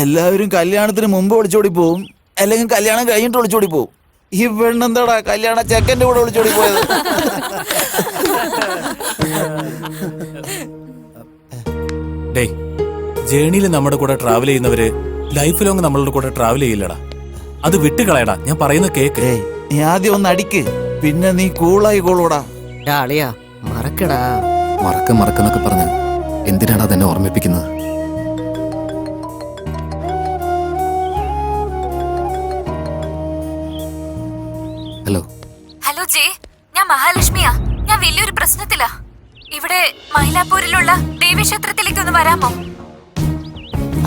എല്ലാവരും കല്യാണത്തിന് മുമ്പ് ഒളിച്ചോടി പോവും, അല്ലെങ്കിൽ കല്യാണം കഴിഞ്ഞിട്ട് ഒളിച്ചോടി പോവും. ഈ പെണ്ണെന്താടാ കല്യാണ ചെക്കൻ്റെ കൂടെ ഒളിച്ചോടി പോയത്? ജേണിയിൽ നമ്മുടെ കൂടെ ട്രാവൽ ചെയ്യുന്നവര് ലൈഫ് ലോങ് നമ്മളുടെ കൂടെ ട്രാവൽ ചെയ്യില്ലടാ. അത് വിട്ടുകളയടാ, ഞാൻ പറയുന്ന കേക്ക്. നീ ആദ്യം ഒന്ന് അടിക്ക്, പിന്നെ നീ കൂളായി കോളൂടാ. മറക്കടാ. മറക്കുന്നൊക്കെ പറഞ്ഞ് എന്തിനാണ് അതെന്നെ ഓർമ്മിപ്പിക്കുന്നത്? ഹലോ ഹലോ ജെ, ഞാൻ മഹാലക്ഷ്മിയാ. ഞാൻ വലിയൊരു പ്രശ്നത്തിലാ. ഇവിടെ മൈലാപ്പൂരിലുള്ള ദേവീക്ഷേത്രത്തിലേക്ക് ഒന്ന് വരാമോ?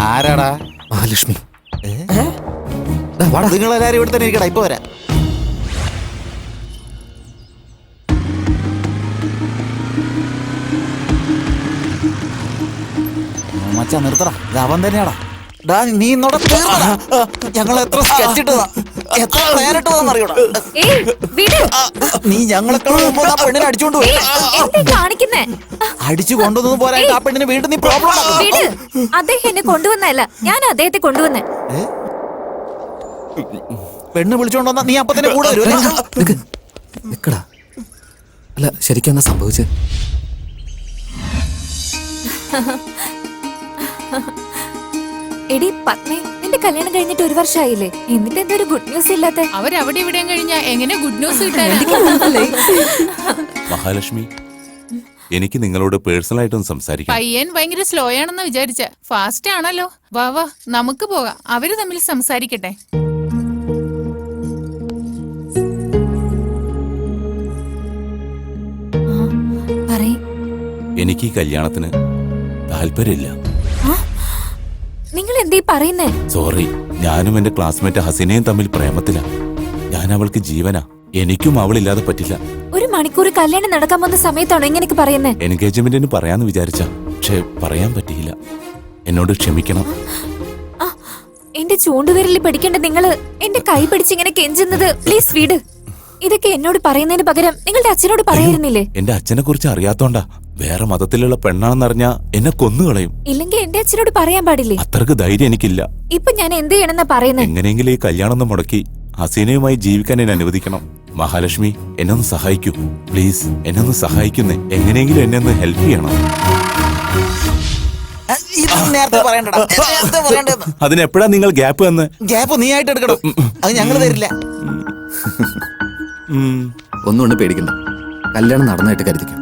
ആരാടാ? മഹാലക്ഷ്മി. നിങ്ങളെല്ലാരും ഇവിടെ തന്നെ ഇരിക്കടാ, ഇപ്പൊ വരാം. മച്ചാ നിർത്തടാ, ഇത് അവൻ തന്നെയാടാ. നീ ഞങ്ങൾ എത്ര സ്കെച്ച് ഇട്ടതാ, എത്ര പ്ലാൻ ഇട്ടതാന്നറിയോടാ. നീ ഞങ്ങളെ പെണ്ണിനെ അടിച്ചോണ്ട് പോയി. അടിച്ചു കൊണ്ടുവന്നു പോരാ ആ പെണ്ണിന് വീണ്ടും നീ പ്രോബ്ലം. അദ്ദേഹം എന്നെ കൊണ്ടുവന്നല്ല, ഞാൻ അദ്ദേഹത്തെ കൊണ്ടുവന്നേ. പെണ്ണ് വിളിച്ചോണ്ടോന്നാ നീ അപ്പൊ തന്നെ കൂടെ നിക്കടാ. അല്ല ശരിക്കും എന്നാ സംഭവിച്ചേ? എടി പത്മേ, നിന്റെ കല്യാണം കഴിഞ്ഞിട്ട് 1 വർഷമായില്ലേ? എന്നിട്ട് എന്താ ഒരു ഗുഡ് ന്യൂസ് ഇല്ലാത്ത? അവരവിടെ ഇവിടെയും കഴിഞ്ഞാ എങ്ങനെ ഗുഡ് ന്യൂസ് കിട്ടാൻ? മഹാലക്ഷ്മി, എനിക്ക് നിങ്ങളോട് പേഴ്സണൽ ആയിട്ടൊന്ന് സംസാരിക്കാം. പയ്യൻ ഭയങ്കര സ്ലോ ആണെന്ന് വിചാരിച്ച, ഫാസ്റ്റ് ആണല്ലോ. വാ വാ, നമുക്ക് പോകാം, അവര് തമ്മിൽ സംസാരിക്കട്ടെ. എനിക്ക് ഈ കല്യാണത്തിന് താല്പര്യമില്ല. നിങ്ങൾ എന്തീ പറയുന്നേ? സോറി, ഞാനും എന്റെ ക്ലാസ്മേറ്റ് ഹസീനയും തമ്മിൽ പ്രേമത്തിലാ. ഞാൻ അവൾക്ക് ജീവനാ. എനിക്കും അവളില്ലാതെ പറ്റില്ല. 1 മണിക്കൂർ കല്യാണം നടക്കാൻ പോകുന്ന സമയത്താണോ ഇങ്ങനെയൊക്കെ പറയുന്നേ? എൻഗേജ്മെന്റിന് പറയാന്ന് വിചാരിച്ച, പക്ഷെ പറയാൻ പറ്റിയില്ല. എന്നോട് ക്ഷമിക്കണം. എന്റെ ചൂണ്ടുവിരലിൽ പിടിക്കേണ്ട നിങ്ങള് എന്റെ കൈ പിടിച്ചിങ്ങനെ കെഞ്ചുന്നത് പ്ലീസ് വിട്. ഇതൊക്കെ എന്നോട് പറയുന്നതിന് പകരം നിങ്ങളുടെ അച്ഛനോട് പറയായിരുന്നില്ലേ? എന്റെ അച്ഛനെ കുറിച്ച് അറിയാത്തോണ്ടാ. വേറെ മതത്തിലുള്ള പെണ്ണാണെന്നറിഞ്ഞാ എന്നെ കൊന്നുകളയും. ഇല്ലെങ്കിൽ എന്റെ അച്ഛനോട് പറയാൻ പാടില്ലേ? അത്രക്ക് ധൈര്യം എനിക്കില്ല. ഇപ്പൊ ഞാൻ എന്ത് ചെയ്യണമെന്നാ പറയുന്നത്? എങ്ങനെയെങ്കിലും ഈ കല്യാണം ഒന്ന് മുടക്കി ഹസീനയുമായി ജീവിക്കാൻ എന്നെ അനുവദിക്കണം. മഹാലക്ഷ്മി, എന്നെ ഒന്ന് സഹായിക്കൂ പ്ലീസ്. എന്നെ ഒന്ന് സഹായിക്കുന്നേ. എങ്ങനെയെങ്കിലും എന്നെ ഒന്ന് ഹെൽപ്പ് ചെയ്യണം. അതിനെപ്പോഴാ നിങ്ങൾ ഗ്യാപ്പ് തന്ന്? ഗ്യാപ്പ് നീ ആയിട്ട് എടുക്കണം, അത് ഞങ്ങൾ തരില്ല. ഒന്നുകൊണ്ട് പേടിക്കണ്ട, കല്യാണം നടന്നായിട്ട് കരുതിക്കും.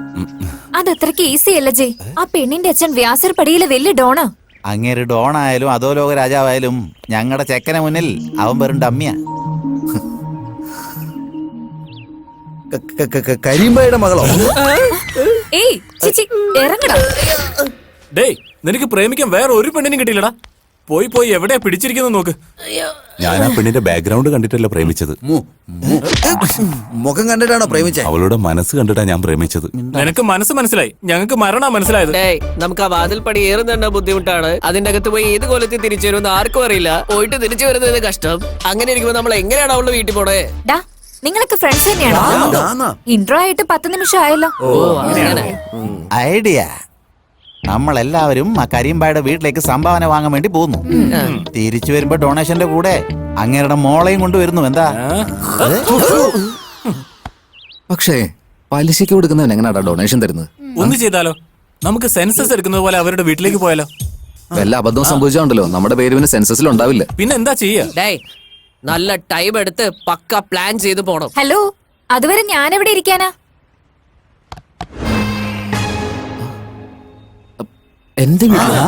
അതത്രക്ക് ഈസി അല്ല ജയ്. ആ പെണ്ണിന്റെ അച്ഛൻ വ്യാസർപടിയിലെ വലിയ ഡോണാ. അങ്ങേര് ഡോണായാലും അതോ ലോക രാജാവായാലും ഞങ്ങളുടെ ചെക്കനെ മുന്നിൽ അവൻ വെറും ഡമ്മിയാ. കരിമ്പയുടെ മകളോ? ഏയ് ചിച്ചി, ഇറങ്ങടാ. ഡേയ്, നിനക്ക് പ്രേമിക്കാൻ വേറെ ഒരു പെണ്ണിനും കിട്ടിയില്ലടാ. പോയി പോയി എവിടെയാ പിടിച്ചിരിക്കുന്നത് നോക്ക്. ഞാൻ ആ പെണ്ണിന്റെ ബാക്ക്ഗ്രൗണ്ട് കണ്ടിട്ടല്ല പ്രേമിച്ചത്. മുഖം കണ്ടിട്ടാണോ പ്രേമിച്ചത്? അവളുടെ മനസ്സ് കണ്ടിട്ടാ ഞാൻ പ്രേമിച്ചത്. നിനക്ക് മനസ്സ് മനസ്സിലായി, ഞങ്ങൾക്ക് മരണ മനസ്സിലായത്. നമുക്ക് ആ വാതിൽപ്പടി ഏറുന്നുണ്ട ബുദ്ധിമുട്ടാണ്. അതിന്റെ അകത്ത് പോയി ഏത് കൊല്ലത്തിൽ തിരിച്ചു വരുമെന്ന് ആർക്കും അറിയില്ല. പോയിട്ട് തിരിച്ചു വരുന്നത് കഷ്ടം. അങ്ങനെ ഇരിക്കുമ്പോ നമ്മൾ എങ്ങനെയാണ് അവളുടെ വീട്ടിൽ പോണേ? നിങ്ങളൊക്കെ ഫ്രണ്ട്സ് തന്നെയാണോ? ഇൻട്രോ ആയിട്ട് 10 നിമിഷം ആയല്ലോ. ഐഡിയ. നമ്മളെല്ലാവരും ആ കരീംബായുടെ വീട്ടിലേക്ക് സംഭാവന വാങ്ങാൻ വേണ്ടി പോകുന്നു. തിരിച്ചു വരുമ്പോ ഡൊണേഷന്റെ കൂടെ അങ്ങേരുടെ മോളെയും കൊണ്ടുവരുന്നു. എന്താ? പക്ഷേ പലിശയ്ക്ക് കൊടുക്കുന്നവൻ എങ്ങനെയാ ഡൊണേഷൻ തരുന്നത്? ഒന്ന് ചെയ്താലോ? നമുക്ക് സെൻസസ് എടുക്കുന്നത് പോലെ അവരുടെ വീട്ടിലേക്ക് പോയാലോ? വല്ല അബദ്ധം സംഭവിച്ചാണ്ടല്ലോ നമ്മുടെ പേര് പിന്നെ സെൻസസിൽ ഉണ്ടാവില്ല. പിന്നെ എന്താ ചെയ്യാ? നല്ല ടൈം എടുത്ത് പക്ക പ്ലാൻ ചെയ്ത് പോണം. ഹലോ, അതുവരെ ഞാൻ എവിടെ ഇരിക്കാനാ? എന്റെ വീട്ടിലാ?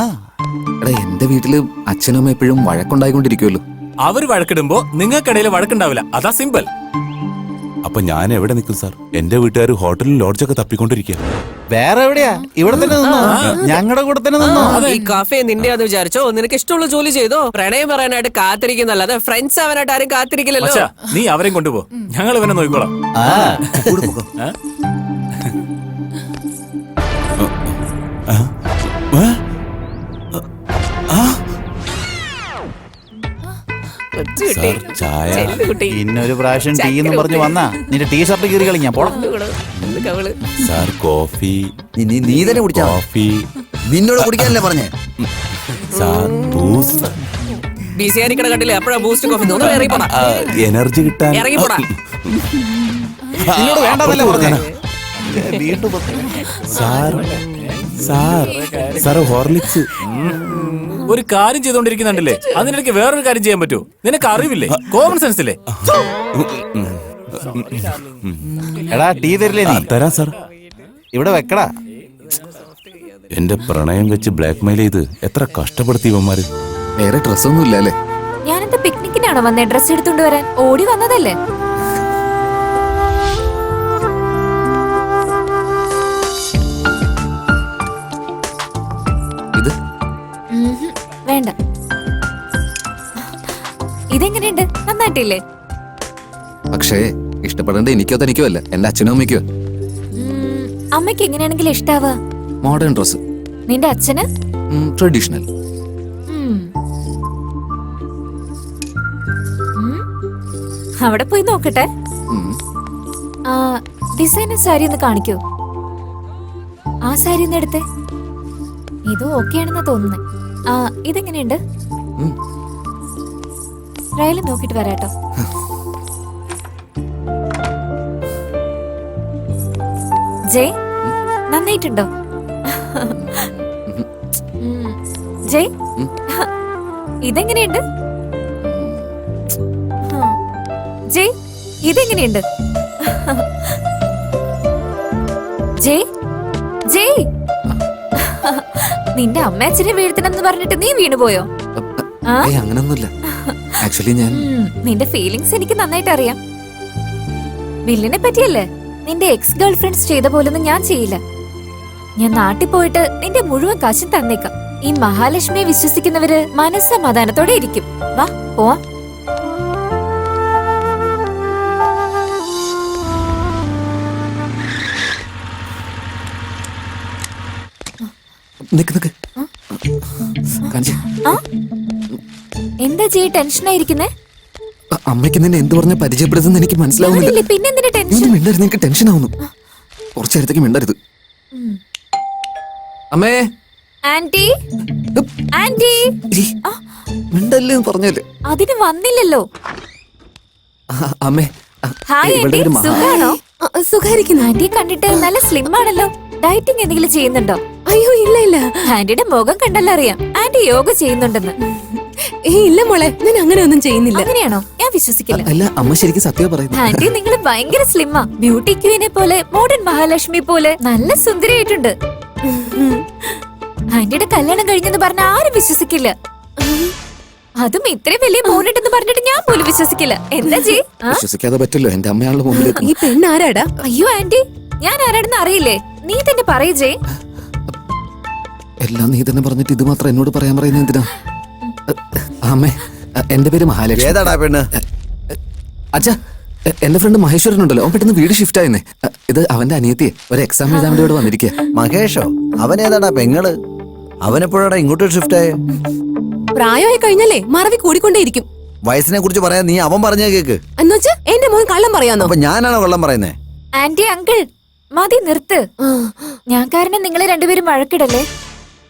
എടാ, എന്റെ വീട്ടില് അച്ഛനും അമ്മ എപ്പോഴും വഴക്കുണ്ടായിക്കൊണ്ടിരിക്കുമല്ലോ. അവര് വഴക്കിടുമ്പോ നിങ്ങൾക്കിടയിൽ വഴക്കുണ്ടാവില്ല, അതാ സിമ്പിൾ. അപ്പൊ ഞാൻ എവിടെ നിൽക്കും സാർ? എന്റെ വീട്ടുകാർ ഹോട്ടലും ലോഡ്ജൊക്കെ തപ്പിക്കൊണ്ടിരിക്കുക. വേറെ എവിടെയാ? ഇവിടെ തന്നെ നിന്നോ, ഞങ്ങളുടെ കൂടെ തന്നെ നിന്നോ. ഈ കാഫേ നിന്റെയാന്ന് വിചാരിച്ചോ? നിനക്ക് ഇഷ്ടമുള്ള ജോലി ചെയ്തോ. പ്രണയം പറയാനായിട്ട് കാത്തിരിക്കുന്നല്ലാതെ ഫ്രണ്ട്സ് ആവാനായിട്ട് ആരും കാത്തിരിക്കില്ലല്ലോ. നീ അവരെയും കൊണ്ടുപോ, ഞങ്ങൾ ഇവനെ നോക്കിക്കോളാം. ഇന്നൊരു പ്രാവശ്യം ടീ എന്ന് പറഞ്ഞു വന്നാ നിന്റെ ടീഷർട്ട് കീറി കളിഞ്ഞാ പോണം. Sir coffee. നീ തന്നെ കുടിച്ചാ? കോഫി നിന്നോട് കുടിക്കാനല്ലേ പറഞ്ഞേ? സാർ ബൂസ്റ്റ് ബിസിയാനിക്കട കണ്ടില്ലേ അപ്പഴാ ബൂസ്റ്റ് കോഫി ഇറങ്ങിപ്പോടാ എനർജി കിട്ടാൻ. ഇറങ്ങിപ്പോടാ. നിന്നോട് വേണ്ടതല്ലേ പറഞ്ഞേ? വീണ്ടും സാർ സാർ സാർ ഹോർലിക്സ്. ഒരു കാര്യം ചെയ്തോണ്ടിരിക്കുന്നുണ്ടല്ലേ, അതിനിടയ്ക്ക് വേറൊരു കാര്യം ചെയ്യാൻ പറ്റുമോ? നിനക്ക് അറിവില്ലേ? കോമൺ സെൻസ് ഇല്ലേ? എടാ ടീ തരില്ലേ നീ? തരാം സാർ. ഇവിടെ വെക്കടാ. എന്റെ പ്രണയം വെച്ച് ബ്ലാക്ക് മെയിൽ ചെയ്ത് എത്ര കഷ്ടപ്പെടുത്തി ഇവന്മാര്. വേറെ ഡ്രസ്സൊന്നും ഇല്ല അല്ലേ? ഞാനെന്താ പിക്നിക്കിനാണോ വന്നേ? ഡ്രസ് എടുത്തോണ്ട് വരാൻ ഓടി വന്നതല്ലേ? ഇത് വേണ്ട. ഇതെങ്ങനെയുണ്ട്? നന്നായിട്ടില്ലേ? പക്ഷേ ഇഷ്ടപ്പെടേണ്ട എനിക്കോ തനിക്കോ അല്ല, എന്റെ അച്ഛനും അമ്മയ്ക്കോ. അമ്മയ്ക്ക് എങ്ങനെയാണെങ്കിലും ഇഷ്ടാവുക? Modern dress. നിന്റെ അച്ഛന്? ട്രഡീഷണൽ. ഉം. അവിടെ പോയി നോക്കട്ടെ. ഡിസൈനർ സാരി ഒന്ന് കാണിക്കൂ. ആ സാരി ഒന്ന് എടുത്തേ. ഇത് ഓക്കെ ആണെന്നാ തോന്നുന്നേ. ഇതെങ്ങനെയുണ്ട്? ട്രയൽ നോക്കിട്ട് വരാട്ടോ. ജയ്, നന്നായിട്ടുണ്ടോ? ജയ്, ഇതെങ്ങനെയുണ്ട്? ജയ്, ഇതെങ്ങനെയുണ്ട്? ജയ്, ജയ്, നിന്റെ അമ്മ അച്ഛനെ വീഴ്ത്തണമെന്ന് പറഞ്ഞിട്ട് നീ വീണുപോയോ? അങ്ങനൊന്നുമില്ല. ആക്ച്വലി ഞാൻ നിന്റെ ഫീലിങ്സ് എനിക്ക് നന്നായിട്ട് അറിയാം. വില്ലിനെ പറ്റിയല്ലേ? നിന്റെ എക്സ് ഗേൾ ഫ്രണ്ട്സ് ചെയ്ത പോലൊന്നും ഞാൻ ചെയ്യില്ല. ഞാൻ നാട്ടിൽ പോയിട്ട് നിന്റെ മുഴുവൻ കാശും തന്നേക്കാം. ഈ മഹാലക്ഷ്മിയെ വിശ്വസിക്കുന്നവര് മനസ്സമാധാനത്തോടെ ഇരിക്കും. വാ പോവാ. എന്താ ചെയ്യ ടെൻഷനായിരിക്കുന്നേ? അമ്മയ്ക്ക് നിന്നെ എന്ത് പറഞ്ഞ പരിചയപ്പെടുത്തുന്ന എനിക്ക് മനസ്സിലാവുന്നില്ല. പിന്നെന്തിനാ ടെൻഷൻ? മിണ്ടരുത്, എനിക്ക് ടെൻഷൻ ആവുന്നു. കുറച്ചു നേരത്തേക്ക് മിണ്ടരുത്. അമ്മേ, ആന്റി, ആന്റി, മിണ്ടല്ലേ പറഞ്ഞല്ലേ? അതിന് വന്നില്ലല്ലോ. അമ്മേ, ഹായ് ആന്റി, സുഖാണോ? സുഖായിരിക്കുന്നു. ആന്റിയെ കണ്ടിട്ട് നല്ല സ്ലിം ആണല്ലോ. ഡയറ്റിംഗ് എന്തെങ്കിലും ചെയ്യുന്നുണ്ടോ? അയ്യോ ഇല്ല ഇല്ല. ആന്റിയുടെ മുഖം കണ്ടല്ലോ അറിയാം ആന്റി യോഗ ചെയ്യുന്നുണ്ടെന്ന്. ഇല്ല മോളെ, ഞാൻ അങ്ങനെ ഒന്നും ചെയ്യുന്നില്ല. അങ്ങനെയാണോ? ഞാൻ വിശ്വസിക്കില്ല. അല്ല, അമ്മ ശരിക്കും സത്യം പറയുന്നു. ആന്റി നിങ്ങൾ ഭയങ്കര സ്ലിമ്മാ. ബ്യൂട്ടി ക്വീനെ പോലെ, മോഡേൺ മഹാലക്ഷ്മി പോലെ നല്ല സുന്ദരിയായിട്ടുണ്ട്. ആന്റിയുടെ കല്യാണം കഴിഞ്ഞെന്ന് പറഞ്ഞ ആരും വിശ്വസിക്കില്ല. അതും ഇത്രയും വലിയ മോഡുണ്ടെന്ന് പറഞ്ഞിട്ട് ഞാൻ പോലും വിശ്വസിക്കില്ല. എന്താ ചെയ്? വിശ്വസിക്കാതെ പറ്റല്ലോ, എന്റെ അമ്മയാണല്ലോ മുമ്പിലേക്ക്. ഈ പെണ്ണ് ആരാടാ? അയ്യോ ആന്റി, ഞാൻ ആരാണെന്ന് അറിയില്ലേ? നീ തന്നെ പറയൂ ജയ്. എല്ലാം നീ തന്നെ പറഞ്ഞിട്ട് ഇത് മാത്രം എന്നോട് പറയാൻ പറയുന്നത് എന്തിനാ? അമ്മേ, എന്റെ പേര് മഹാലക്ഷ്മി. ഏതാടാ പെണ്ണ്? അച്ഛാ, എന്റെ ഫ്രണ്ട് മഹേശ്വരൻ ഉണ്ടല്ലോ, അവൻ പെട്ടെന്ന് വീട് ഷിഫ്റ്റ് ആയിരുന്നേ. ഇത് അവന്റെ അനിയത്തിയെ ഒരു എക്സാം എഴുതാൻ വേണ്ടി ഇവിടെ വന്നിരിക്കുക. മഹേഷോ? അവൻ ഏതാടാ പെങ്ങള്? അവനെപ്പോഴാടാ ഇങ്ങോട്ട് ഷിഫ്റ്റ് ആയേ? പ്രായമായി കഴിഞ്ഞാലേ മറവി കൂടിക്കൊണ്ടേയിരിക്കും. വയസ്സിനെ കുറിച്ച് പറയാൻ നീ അവൻ പറഞ്ഞ കേക്ക്. എന്നുവെച്ചാ എന്റെ മോൻ കള്ളം പറയാന്നോ? അപ്പൊ ഞാനാണോ കൊള്ളം പറയുന്നേ? ആന്റി അങ്കിൾ മതി നിർത്ത്. ഞാൻ കാരണം നിങ്ങളെ രണ്ടുപേരും വഴക്കിടല്ലേ.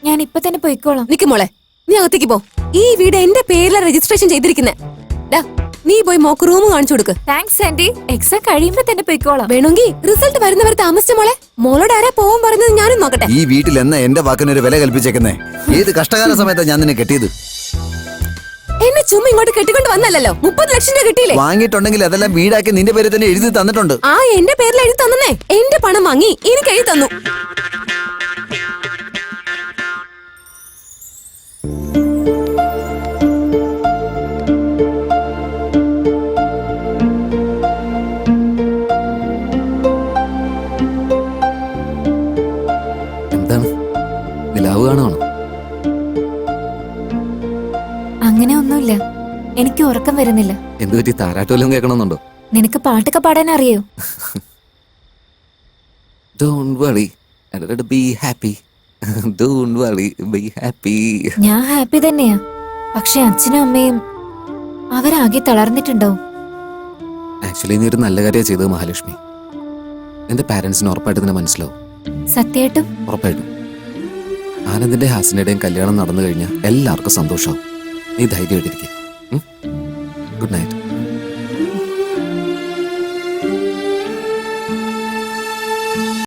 ഞാൻ ഇപ്പൊ തന്നെ പോയിക്കോളാം. നിക്ക് മോളെ, നീ അകത്തേക്ക് പോ. ഈ വീട് എന്റെ പേരിലാണ് രജിസ്ട്രേഷൻ ചെയ്തിരിക്കുന്നേ. നീ പോയി മോക്ക് റൂം കാണിച്ചു കൊടുക്ക്. Thanks anti. എക്സാം കഴിയുമ്പോ തന്നെ പോയിക്കോളാം. വേണമെങ്കിൽ റിസൾട്ട് വരുന്നവരെ താമസിച്ച മോളെ. മോളോട് ആരാ പോവാൻ പറയുന്നത് ഞാനും നോക്കട്ടെ. ഈ വീട്ടിൽ എന്നാ എന്റെ വാക്കിനൊരു വില കൽപ്പിച്ചേക്കുന്നേ? ഏത് കഷ്ടകാല സമയത്താ ഞാൻ നിന്നെ കെട്ടിയത്? എന്നെ ചുമ്മാ ഇങ്ങോട്ട് കെട്ടിക്കൊണ്ട് വന്നല്ലോ. 30 ലക്ഷം രൂപ കിട്ടിയില്ലേ? വാങ്ങിയിട്ടുണ്ടെങ്കിൽ അതെല്ലാം വീടാക്കി നിന്റെ പേര് തന്നെ എഴുതി തന്നിട്ടുണ്ട്. ആ എന്റെ പേരിൽ എഴുതി തന്നേ. എന്റെ പണം വാങ്ങി എനിക്ക് എഴുതി തന്നു. എന്താണ്, നിലാവ് കാണുവാണോ? അങ്ങനെ ഒന്നുമില്ല. എനിക്ക് ഉറക്കം വരുന്നില്ല. എന്ത് പറ്റി, താരാട്ട് വല്ലതും കേൾക്കണമെന്നുണ്ടോ? നിനക്ക് പാട്ടൊക്കെ പാടാൻ അറിയോ? Don't worry, be happy. Don't worry, be happy. ഞാൻ ഹാപ്പി തന്നെയാ. പക്ഷെ അച്ഛനും അമ്മയും അവരാകെ തളർന്നിട്ടുണ്ടാവും. ആക്ച്വലി നീ ഒരു നല്ല കാര്യമാണ് ചെയ്തത് മഹാലക്ഷ്മി. എന്റെ പാരന്റ്സിന് ഉറപ്പായിട്ട് ഇതിനെ മനസ്സിലാവും. സത്യമായിട്ടും? ഉറപ്പായിട്ടും. ആനന്ദിന്റെ ഹാസിനുടെയും കല്യാണം നടന്നു കഴിഞ്ഞാൽ എല്ലാവർക്കും സന്തോഷമാവും. നീ ധൈര്യമായിട്ടിരിക്കും. Good night.